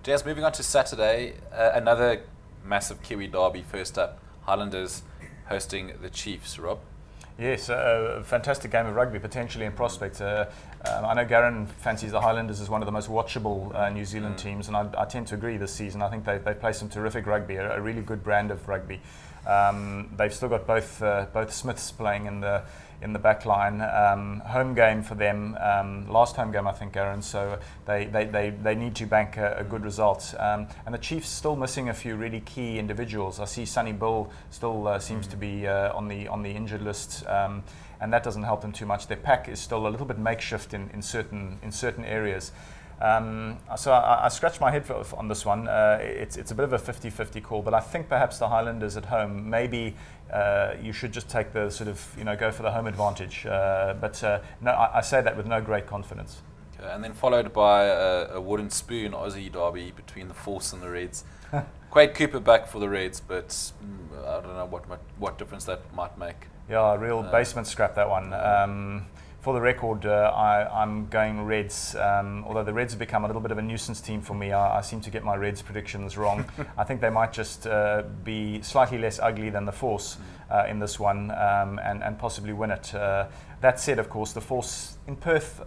Jess, moving on to Saturday, another massive Kiwi derby first up. Highlanders hosting the Chiefs, Rob. Yes, a fantastic game of rugby, potentially in prospect. I know Garen fancies the Highlanders as one of the most watchable New Zealand teams, and I tend to agree this season. I think they play some terrific rugby, a really good brand of rugby. They've still got both Smiths playing in the back line. Home game for them, last home game I think, Garen, so they need to bank a good result. And the Chiefs still missing a few really key individuals. I see Sonny Bill still seems to be on the injured list, and that doesn't help them too much. Their pack is still a little bit makeshift in certain areas. So I scratched my head on this one. It's a bit of a 50-50 call, but I think perhaps the Highlanders at home, maybe you should just take the sort of, go for the home advantage. But no, I say that with no great confidence. Okay, and then followed by a wooden spoon Aussie derby between the Force and the Reds. Quade Cooper back for the Reds, but I don't know what difference that might make. Yeah, real basement scrap, that one. For the record, I'm going Reds, although the Reds have become a little bit of a nuisance team for me. I seem to get my Reds predictions wrong. I think they might just be slightly less ugly than the Force in this one, and possibly win it. That said, of course, the Force in Perth,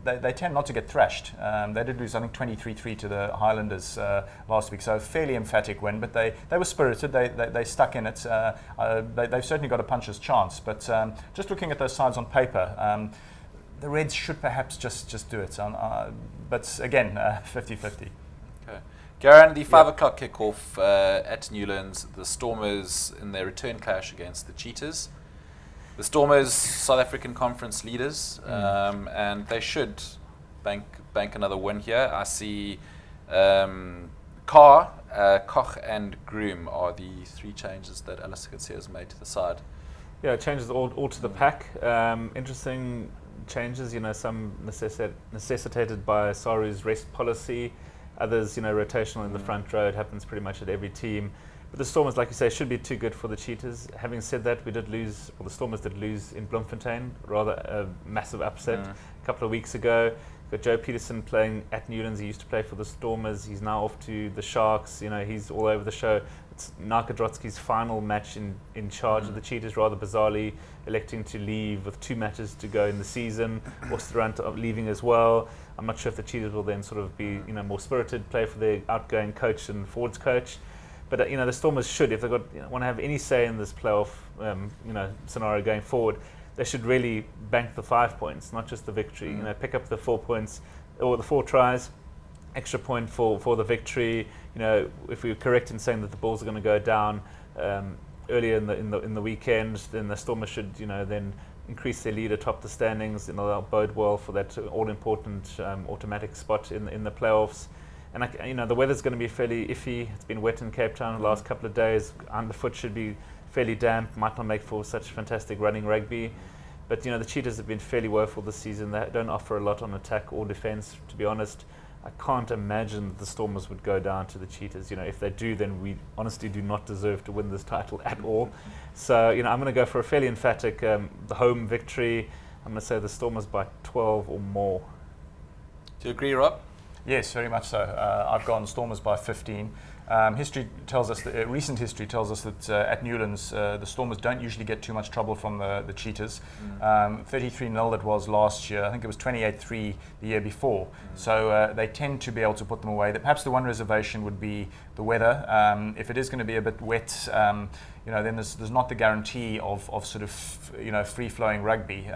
they tend not to get thrashed. They did lose, I think, 23-3 to the Highlanders last week, so a fairly emphatic win, but they were spirited, they stuck in it. They've certainly got a puncher's chance, but just looking at those sides on paper, the Reds should perhaps just do it. But again, 50-50. Okay. Garen, the 5 o'clock kickoff at Newlands, the Stormers in their return clash against the Cheetahs. The Stormers, South African Conference leaders, and they should bank another win here. I see Carr, Koch and Groom are the 3 changes that Alistair Coetzee has made to the side. Yeah, changes all to the pack. Interesting changes, some necessitated by Saru's rest policy. Others, rotational in the front row. It happens pretty much at every team. But the Stormers, like you say, should be too good for the Cheetahs. Having said that, the Stormers did lose in Bloemfontein, rather a massive upset a couple of weeks ago. Got Joe Peterson playing at Newlands. He used to play for the Stormers. He's now off to the Sharks. He's all over the show. It's Narkadrotsky's final match in charge of the Cheetahs, rather bizarrely electing to leave with 2 matches to go in the season. Osterrand leaving as well. I'm not sure if the Cheetahs will then sort of be more spirited, play for their outgoing coach and forwards coach. But the Stormers should, if they want to have any say in this playoff scenario going forward, they should really bank the 5 points, not just the victory. Pick up the 4 points or the 4 tries, extra point for the victory. If we're correct in saying that the Bulls are going to go down earlier in the weekend, then the Stormers should then increase their lead atop the standings. They'll bode well for that all important automatic spot in the playoffs. And the weather's going to be fairly iffy. It's been wet in Cape Town the last couple of days. Underfoot should be fairly damp. Might not make for such fantastic running rugby. But the Cheetahs have been fairly woeful this season. They don't offer a lot on attack or defence. To be honest, I can't imagine that the Stormers would go down to the Cheetahs. If they do, then we honestly do not deserve to win this title at all. So I'm going to go for a fairly emphatic the home victory. I'm going to say the Stormers by 12 or more. Do you agree, Rob? Yes, very much so. I've gone Stormers by 15. History tells us that, recent history tells us that at Newlands, the Stormers don't usually get too much trouble from the Cheetahs. 33-0 it was last year. I think it was 28-3 the year before. So they tend to be able to put them away. Perhaps the one reservation would be the weather. If it is going to be a bit wet, then there's not the guarantee of sort of free-flowing rugby.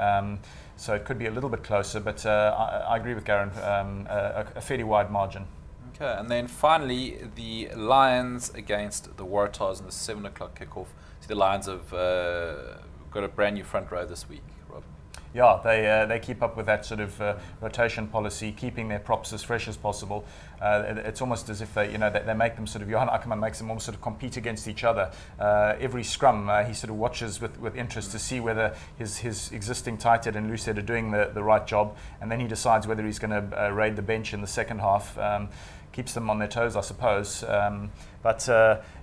So it could be a little bit closer, but I agree with Garen, a fairly wide margin. Okay, and then finally, the Lions against the Waratahs in the 7 o'clock kickoff. So the Lions have got a brand new front row this week, Rob. Yeah, they keep up with that sort of rotation policy, keeping their props as fresh as possible. It's almost as if they make them sort of, Johan Ackerman makes them almost sort of compete against each other. Every scrum, he sort of watches with interest to see whether his existing tight head and loose head are doing the right job, and then he decides whether he's going to raid the bench in the second half. keeps them on their toes, I suppose.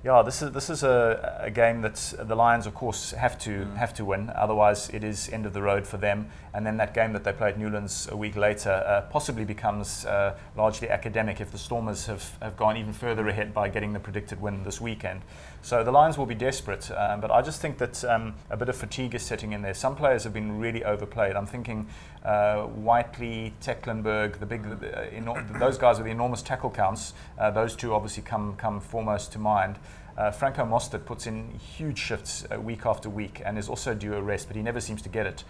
Yeah, this is a game that the Lions, of course, have to win. Otherwise, it is end of the road for them. And then that game that they play at Newlands a week later possibly becomes largely academic if the Stormers have gone even further ahead by getting the predicted win this weekend. So the Lions will be desperate, but I just think that a bit of fatigue is setting in there. Some players have been really overplayed. I'm thinking Whiteley, Tecklenburg, those guys with the enormous tackle counts. Those two obviously come foremost to mind. Franco Mostert puts in huge shifts week after week and is also due a rest, but he never seems to get it.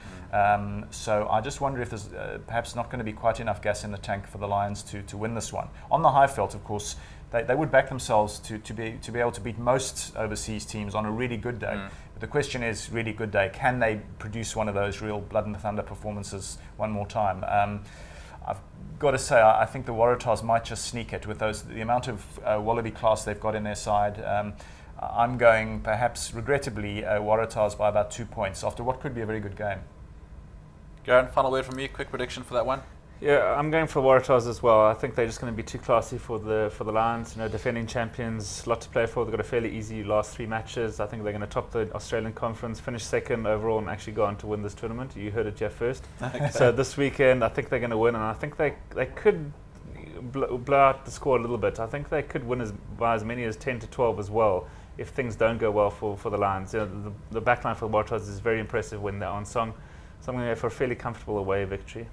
So I just wonder if there's perhaps not going to be quite enough gas in the tank for the Lions to win this one. On the Highveld, of course, they would back themselves to be able to beat most overseas teams on a really good day. But the question is, really good day, can they produce one of those real blood and thunder performances one more time? I've got to say, I think the Waratahs might just sneak it with the amount of Wallaby class they've got in their side. I'm going, perhaps regrettably, Waratahs by about 2 points after what could be a very good game. Garen, final word from you, quick prediction for that one. Yeah, I'm going for Waratahs as well. I think they're just going to be too classy for the Lions. You know, defending champions, lot to play for. They've got a fairly easy last 3 matches. I think they're going to top the Australian Conference, finish second overall, and actually go on to win this tournament. You heard it, Jeff, first. Okay. So this weekend, I think they're going to win, and I think they could blow out the score a little bit. I think they could win by as many as 10 to 12 as well if things don't go well for the Lions. You know, the backline for the Waratahs is very impressive when they're on song. So I'm going to go for a fairly comfortable away victory.